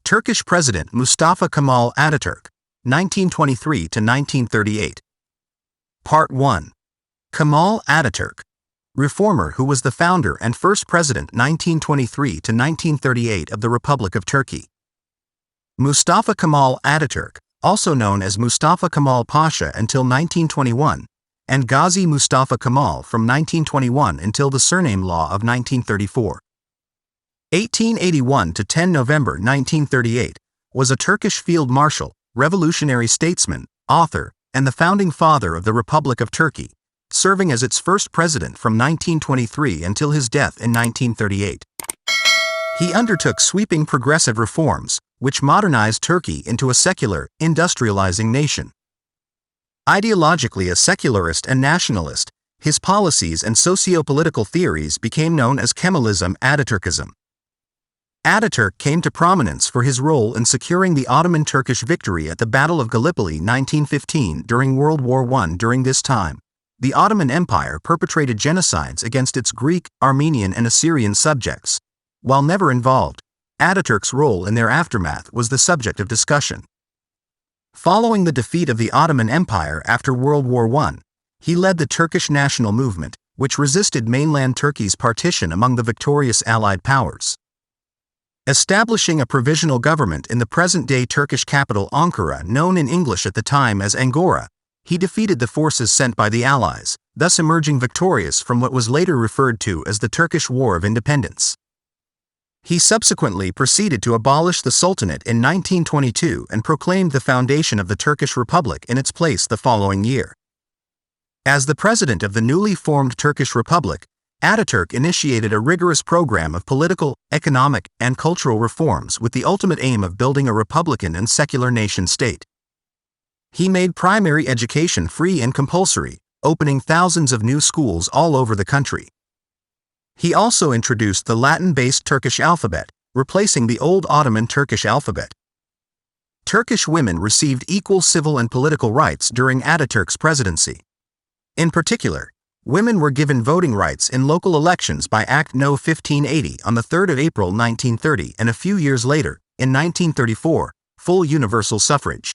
Turkish President Mustafa Kemal Ataturk, 1923 to 1938. Part 1. Kemal Ataturk, reformer who was the founder and first president 1923 to 1938 of the Republic of Turkey. Mustafa Kemal Ataturk, also known as Mustafa Kemal Pasha until 1921, and Gazi Mustafa Kemal from 1921 until the surname law of 1934. 1881 to 10 November 1938, was a Turkish field marshal, revolutionary statesman, author, and the founding father of the Republic of Turkey, serving as its first president from 1923 until his death in 1938. He undertook sweeping progressive reforms, which modernized Turkey into a secular, industrializing nation. Ideologically a secularist and nationalist, his policies and socio-political theories became known as Kemalism, Ataturkism. Ataturk came to prominence for his role in securing the Ottoman Turkish victory at the Battle of Gallipoli 1915 during World War I. During this time, the Ottoman Empire perpetrated genocides against its Greek, Armenian and Assyrian subjects. While never involved, Ataturk's role in their aftermath was the subject of discussion. Following the defeat of the Ottoman Empire after World War I, he led the Turkish national movement, which resisted mainland Turkey's partition among the victorious Allied powers. Establishing a provisional government in the present-day Turkish capital Ankara, known in English at the time as Angora, he defeated the forces sent by the Allies, thus emerging victorious from what was later referred to as the Turkish War of Independence. He subsequently proceeded to abolish the Sultanate in 1922 and proclaimed the foundation of the Turkish Republic in its place the following year. As the president of the newly formed Turkish Republic, Ataturk initiated a rigorous program of political, economic, and cultural reforms with the ultimate aim of building a republican and secular nation-state. He made primary education free and compulsory, opening thousands of new schools all over the country. He also introduced the Latin-based Turkish alphabet, replacing the old Ottoman Turkish alphabet. Turkish women received equal civil and political rights during Ataturk's presidency. In particular, women were given voting rights in local elections by Act No. 1580 on the 3rd of April 1930 and a few years later, in 1934, full universal suffrage.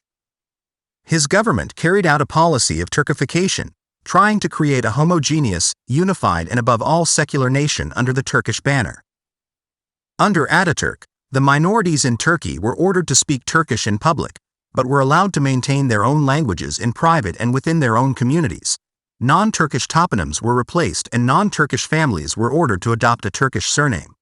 His government carried out a policy of Turkification, trying to create a homogeneous, unified and above all secular nation under the Turkish banner. Under Ataturk, the minorities in Turkey were ordered to speak Turkish in public, but were allowed to maintain their own languages in private and within their own communities. Non-Turkish toponyms were replaced and non-Turkish families were ordered to adopt a Turkish surname.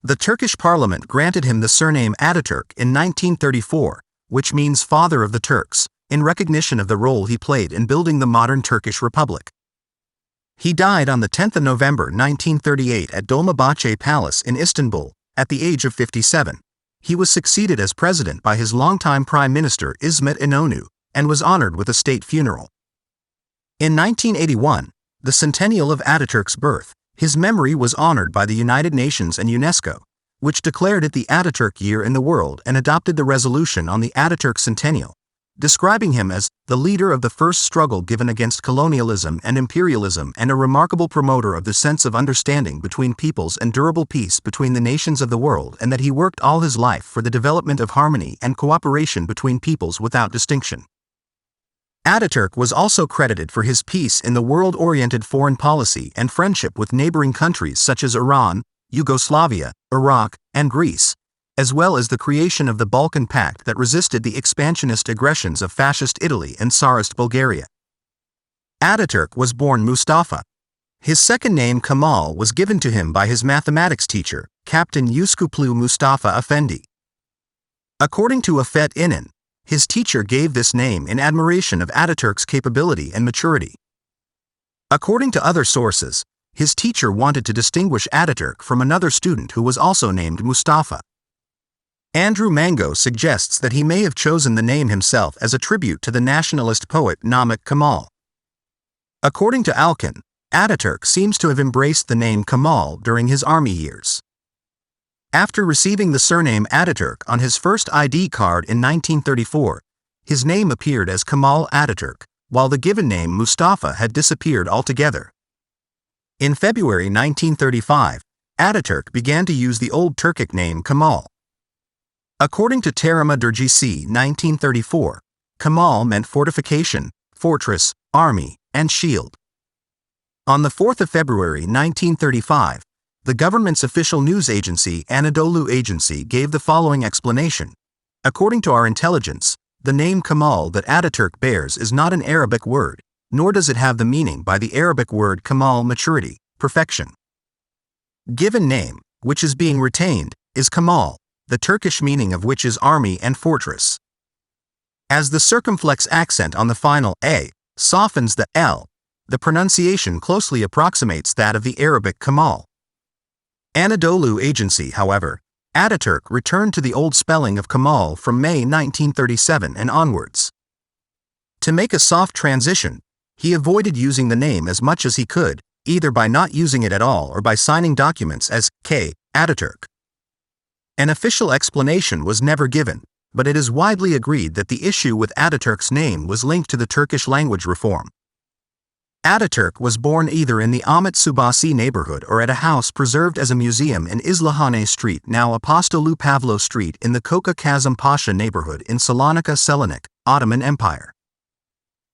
The Turkish parliament granted him the surname Ataturk in 1934, which means Father of the Turks, in recognition of the role he played in building the modern Turkish Republic. He died on the 10th of November 1938 at Dolmabahce Palace in Istanbul, at the age of 57. He was succeeded as president by his longtime Prime Minister İsmet İnönü, and was honored with a state funeral. In 1981, the centennial of Ataturk's birth, his memory was honored by the United Nations and UNESCO, which declared it the Ataturk Year in the world and adopted the resolution on the Ataturk Centennial, describing him as the leader of the first struggle given against colonialism and imperialism and a remarkable promoter of the sense of understanding between peoples and durable peace between the nations of the world, and that he worked all his life for the development of harmony and cooperation between peoples without distinction. Ataturk was also credited for his peace in the world-oriented foreign policy and friendship with neighboring countries such as Iran, Yugoslavia, Iraq, and Greece, as well as the creation of the Balkan Pact that resisted the expansionist aggressions of fascist Italy and Tsarist Bulgaria. Ataturk was born Mustafa. His second name Kemal was given to him by his mathematics teacher, Captain Yuskuplu Mustafa Efendi. According to Afet İnan, his teacher gave this name in admiration of Ataturk's capability and maturity. According to other sources, his teacher wanted to distinguish Ataturk from another student who was also named Mustafa. Andrew Mango suggests that he may have chosen the name himself as a tribute to the nationalist poet Namık Kemal. According to Alkan, Ataturk seems to have embraced the name Kemal during his army years. After receiving the surname Ataturk on his first ID card in 1934, his name appeared as Kemal Ataturk, while the given name Mustafa had disappeared altogether. In February 1935, Ataturk began to use the old Turkic name Kemal. According to Terima Dergisi 1934, Kemal meant fortification, fortress, army, and shield. On the 4th of February 1935, the government's official news agency Anadolu Agency gave the following explanation. According to our intelligence, the name Kemal that Ataturk bears is not an Arabic word, nor does it have the meaning by the Arabic word Kemal, maturity, perfection. Given name, which is being retained, is Kemal, the Turkish meaning of which is army and fortress. As the circumflex accent on the final a softens the l, the pronunciation closely approximates that of the Arabic Kemal. Anadolu Agency, however, Ataturk returned to the old spelling of Kemal from May 1937 and onwards. To make a soft transition, he avoided using the name as much as he could, either by not using it at all or by signing documents as K. Ataturk. An official explanation was never given, but it is widely agreed that the issue with Ataturk's name was linked to the Turkish language reform. Ataturk was born either in the Ahmet Subasi neighborhood or at a house preserved as a museum in Islahane Street, now Apostolu Pavlo Street, in the Koka Kazım Pasha neighborhood in Salonika, Selanik, Ottoman Empire.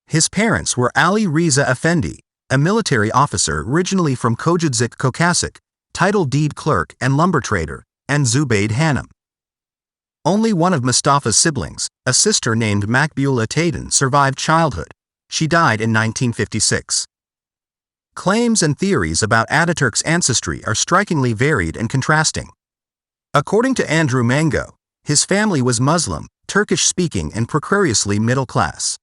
His parents were Ali Riza Efendi, a military officer originally from Kocadzik Kokasik, title deed clerk and lumber trader, and Zubayd Hanım. Only one of Mustafa's siblings, a sister named Makbule Ataydin, survived childhood. She died in 1956. Claims and theories about Ataturk's ancestry are strikingly varied and contrasting. According to Andrew Mango, his family was Muslim, Turkish-speaking and precariously middle class.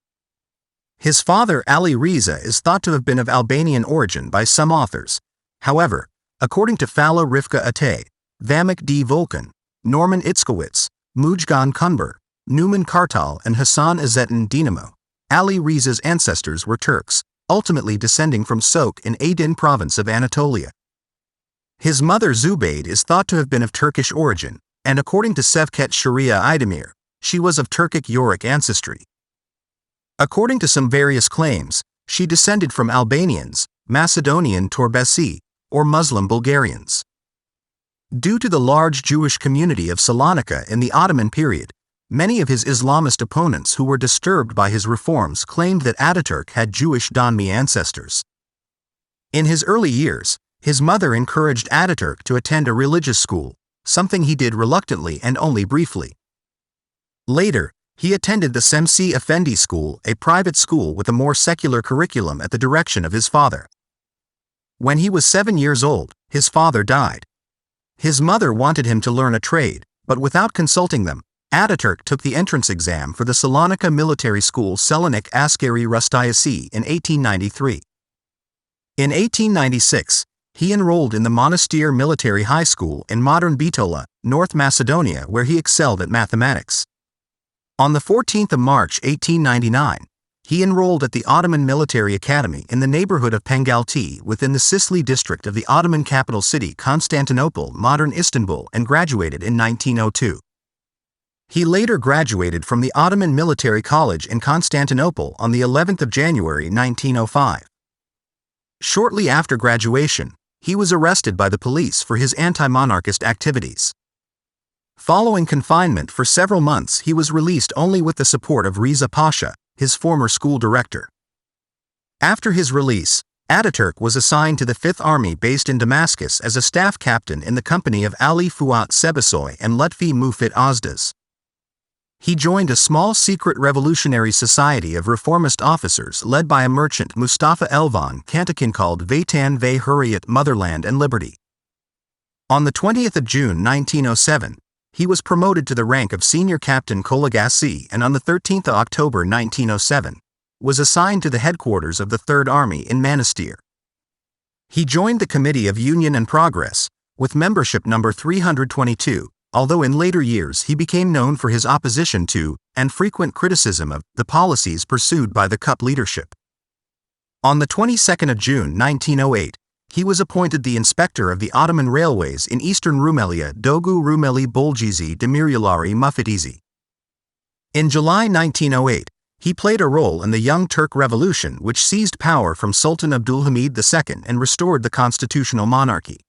His father Ali Riza is thought to have been of Albanian origin by some authors. However, according to Fala Rifka Atay, Vamek D. Volkan, Norman Itzkowitz, Mujgan Kunber, Numan Kartal and Hassan Izzettin Dinamo, Ali Riza's ancestors were Turks, ultimately descending from Sok in Aydin province of Anatolia. His mother Zubayd is thought to have been of Turkish origin, and according to Sevket Sharia Aydemir, she was of Turkic Yorick ancestry. According to some various claims, she descended from Albanians, Macedonian Torbesi, or Muslim Bulgarians. Due to the large Jewish community of Salonika in the Ottoman period, many of his Islamist opponents who were disturbed by his reforms claimed that Ataturk had Jewish Donmi ancestors. In his early years, his mother encouraged Ataturk to attend a religious school, something he did reluctantly and only briefly. Later, he attended the Semsi Efendi School, a private school with a more secular curriculum at the direction of his father. When he was 7 years old, his father died. His mother wanted him to learn a trade, but without consulting them, Ataturk took the entrance exam for the Salonika Military School Selanik Askeri Rustayasi in 1893. In 1896, he enrolled in the Monastir Military High School in modern Bitola, North Macedonia, where he excelled at mathematics. On the 14th of March 1899, he enrolled at the Ottoman Military Academy in the neighborhood of Pengalti within the Sicily district of the Ottoman capital city Constantinople, modern Istanbul, and graduated in 1902. He later graduated from the Ottoman Military College in Constantinople on the 11th of January 1905. Shortly after graduation, he was arrested by the police for his anti-monarchist activities. Following confinement for several months, he was released only with the support of Riza Pasha, his former school director. After his release, Ataturk was assigned to the 5th Army based in Damascus as a staff captain in the company of Ali Fuat Sebasoy and Lutfi Mufit Ozdaz. He joined a small secret revolutionary society of reformist officers led by a merchant Mustafa Elvan Kantakin called Vatan ve Hurriyet, Motherland and Liberty. On the 20th of June 1907, he was promoted to the rank of senior captain Kolagasi, and on the 13th of October 1907, was assigned to the headquarters of the 3rd Army in Manastir. He joined the Committee of Union and Progress, with membership number 322, although in later years he became known for his opposition to, and frequent criticism of, the policies pursued by the KUP leadership. On the 22nd of June 1908, he was appointed the inspector of the Ottoman railways in eastern Rumelia, Dogu Rumeli Bolgizi Demiryolari Mufitizi. In July 1908, he played a role in the Young Turk Revolution, which seized power from Sultan Abdulhamid II and restored the constitutional monarchy.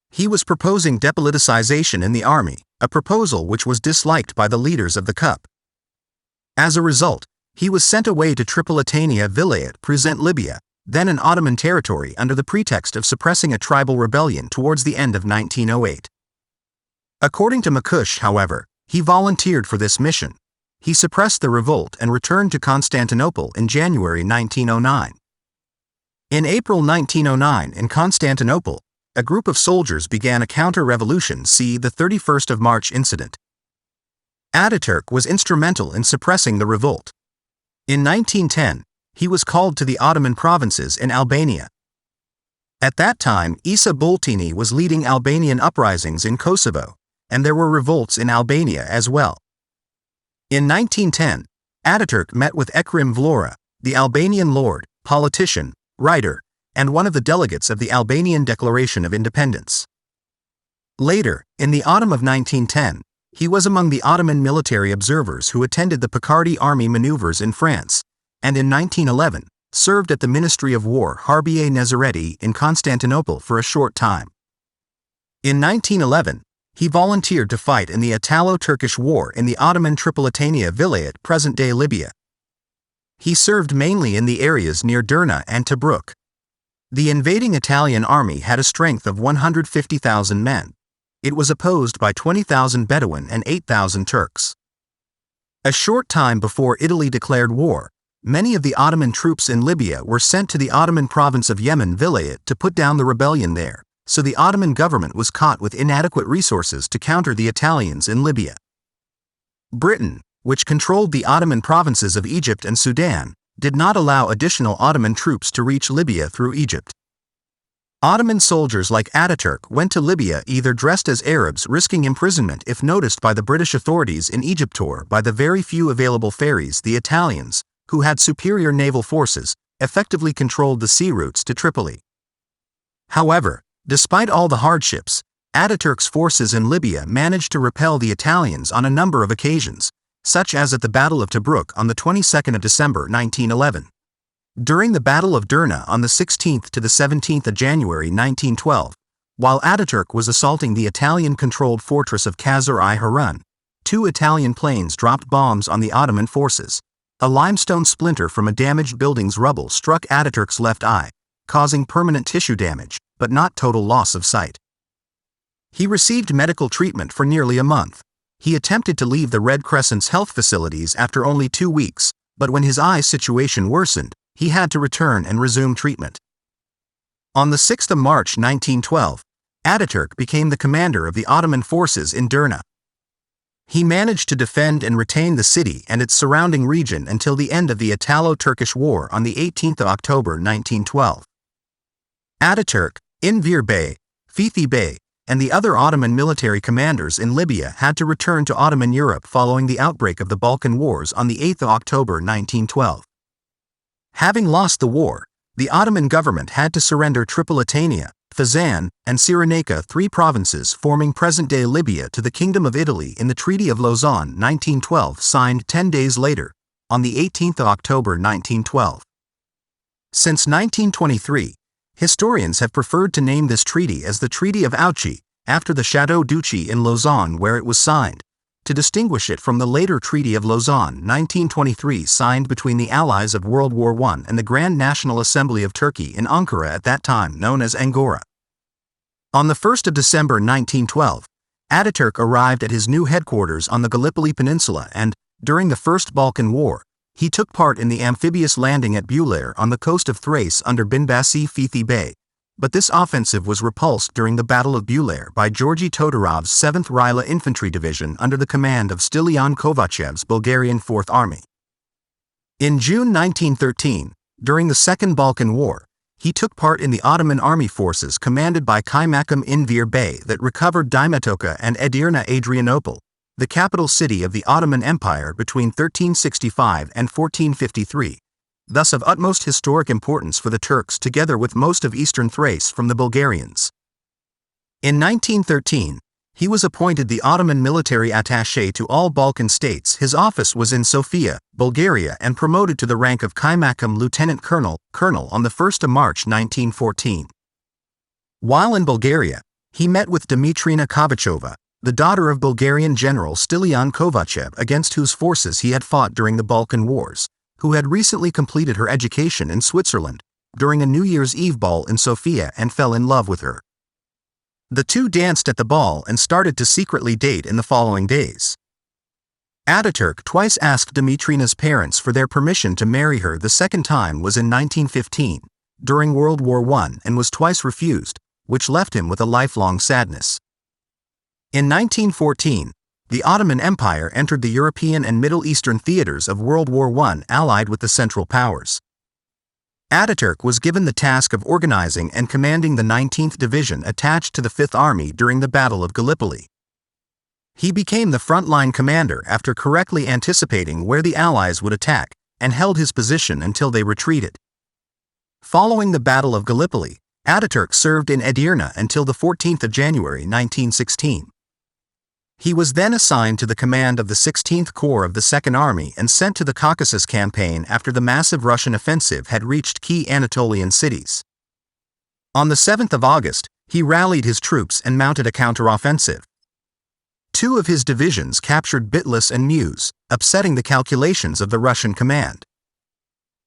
He was proposing depoliticization in the army, a proposal which was disliked by the leaders of the CUP. As a result, he was sent away to Tripolitania Vilayet, present Libya, then an Ottoman territory, under the pretext of suppressing a tribal rebellion towards the end of 1908. According to Makush, however, he volunteered for this mission. He suppressed the revolt and returned to Constantinople in January 1909. In April 1909, in Constantinople, a group of soldiers began a counter-revolution. See the 31st of March incident. Ataturk was instrumental in suppressing the revolt. In 1910, he was called to the Ottoman provinces in Albania. At that time, Isa Bultini was leading Albanian uprisings in Kosovo, and there were revolts in Albania as well. In 1910, Ataturk met with Ekrem Vlora, the Albanian lord, politician, writer, and one of the delegates of the Albanian Declaration of Independence. Later, in the autumn of 1910, he was among the Ottoman military observers who attended the Picardy army maneuvers in France, and in 1911, served at the Ministry of War Harbiye Nezareti in Constantinople for a short time. In 1911, he volunteered to fight in the Italo-Turkish War in the Ottoman Tripolitania Vilayet, present-day Libya. He served mainly in the areas near Derna and Tobruk. The invading Italian army had a strength of 150,000 men. It was opposed by 20,000 Bedouin and 8,000 Turks. A short time before Italy declared war, many of the Ottoman troops in Libya were sent to the Ottoman province of Yemen Vilayet to put down the rebellion there, so the Ottoman government was caught with inadequate resources to counter the Italians in Libya. Britain, which controlled the Ottoman provinces of Egypt and Sudan, did not allow additional Ottoman troops to reach Libya through Egypt. Ottoman soldiers like Ataturk went to Libya either dressed as Arabs, risking imprisonment if noticed by the British authorities in Egypt, or by the very few available ferries. The Italians, who had superior naval forces, effectively controlled the sea routes to Tripoli. However, despite all the hardships, Ataturk's forces in Libya managed to repel the Italians on a number of occasions, such as at the Battle of Tobruk on the 22nd of December 1911. During the Battle of Derna on the 16th to the 17th of January 1912, while Ataturk was assaulting the Italian-controlled fortress of Kasr-i-Harun, 2 Italian planes dropped bombs on the Ottoman forces. A limestone splinter from a damaged building's rubble struck Ataturk's left eye, causing permanent tissue damage, but not total loss of sight. He received medical treatment for nearly a month. He attempted to leave the Red Crescent's health facilities after only 2 weeks, but when his eye situation worsened, he had to return and resume treatment. On the 6th of March 1912, Ataturk became the commander of the Ottoman forces in Derna. He managed to defend and retain the city and its surrounding region until the end of the Italo-Turkish War on the 18th of October 1912. Ataturk, Enver Bey, Fethi Bey, and the other Ottoman military commanders in Libya had to return to Ottoman Europe following the outbreak of the Balkan Wars on the 8th of October 1912. Having lost the war, the Ottoman government had to surrender Tripolitania, Fezzan, and Cyrenaica, 3 provinces forming present-day Libya, to the Kingdom of Italy in the Treaty of Lausanne 1912, signed 10 days later, on the 18th of October 1912. Since 1923, historians have preferred to name this treaty as the Treaty of Auchi, after the Château d'Auchy in Lausanne where it was signed, to distinguish it from the later Treaty of Lausanne 1923 signed between the Allies of World War I and the Grand National Assembly of Turkey in Ankara, at that time known as Angora. On the 1st of December 1912, Ataturk arrived at his new headquarters on the Gallipoli Peninsula and, during the First Balkan War, he took part in the amphibious landing at Bulair on the coast of Thrace under Binbasi Fethi Bey, but this offensive was repulsed during the Battle of Bulair by Georgy Todorov's 7th Ryla Infantry Division under the command of Stilian Kovachev's Bulgarian 4th Army. In June 1913, during the Second Balkan War, he took part in the Ottoman army forces commanded by Kaymakam Enver Bey that recovered Dimetoka and Edirne Adrianople, the capital city of the Ottoman Empire, between 1365 and 1453, thus of utmost historic importance for the Turks, together with most of eastern Thrace, from the Bulgarians. In 1913, he was appointed the Ottoman military attaché to all Balkan states. His office was in Sofia, Bulgaria, and promoted to the rank of Kaymakam Lieutenant Colonel on the 1st of March 1914. While in Bulgaria, he met with Dimitrina Kovachova, the daughter of Bulgarian General Stilian Kovachev, against whose forces he had fought during the Balkan Wars, who had recently completed her education in Switzerland during a New Year's Eve ball in Sofia and fell in love with her. The two danced at the ball and started to secretly date in the following days. Ataturk twice asked Dimitrina's parents for their permission to marry her. The second time was in 1915, during World War I, and was twice refused, which left him with a lifelong sadness. In 1914, the Ottoman Empire entered the European and Middle Eastern theaters of World War I, allied with the Central Powers. Ataturk was given the task of organizing and commanding the 19th Division attached to the 5th Army during the Battle of Gallipoli. He became the frontline commander after correctly anticipating where the Allies would attack, and held his position until they retreated. Following the Battle of Gallipoli, Ataturk served in Edirne until the 14th of January 1916. He was then assigned to the command of the 16th Corps of the Second Army and sent to the Caucasus campaign after the massive Russian offensive had reached key Anatolian cities. On the 7th of August, he rallied his troops and mounted a counteroffensive. Two of his divisions captured Bitlis and Meuse, upsetting the calculations of the Russian command.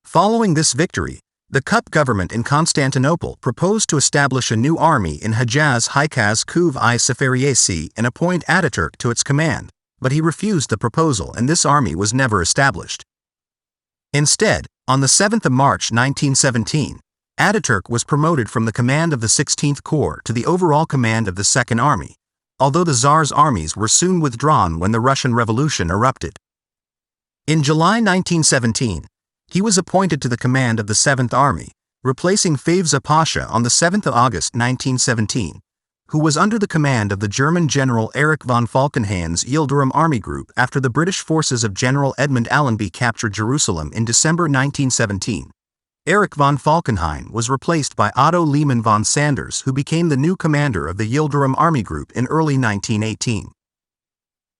Following this victory, the Kup government in Constantinople proposed to establish a new army in Hejaz Hikaz Kuv-i Seferiyesi and appoint Ataturk to its command, but he refused the proposal and this army was never established. Instead, on the 7th of March 1917, Ataturk was promoted from the command of the 16th Corps to the overall command of the Second Army, although the Tsar's armies were soon withdrawn when the Russian Revolution erupted. In July 1917, he was appointed to the command of the 7th Army, replacing Favza Pasha on the 7th of August 1917, who was under the command of the German General Erich von Falkenhayn's Yildirim Army Group after the British forces of General Edmund Allenby captured Jerusalem in December 1917. Erich von Falkenhayn was replaced by Otto Lehmann von Sanders, who became the new commander of the Yildirim Army Group in early 1918.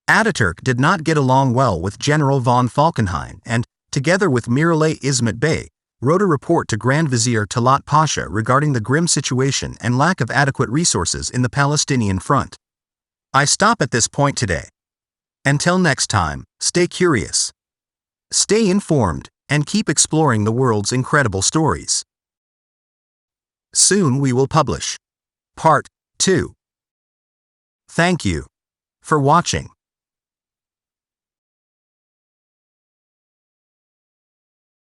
Ataturk did not get along well with General von Falkenhayn and, together with Miralay Ismet Bey, wrote a report to Grand Vizier Talat Pasha regarding the grim situation and lack of adequate resources in the Palestinian front. I stop at this point today. Until next time, stay curious, stay informed, and keep exploring the world's incredible stories. Soon we will publish Part 2. Thank you for watching.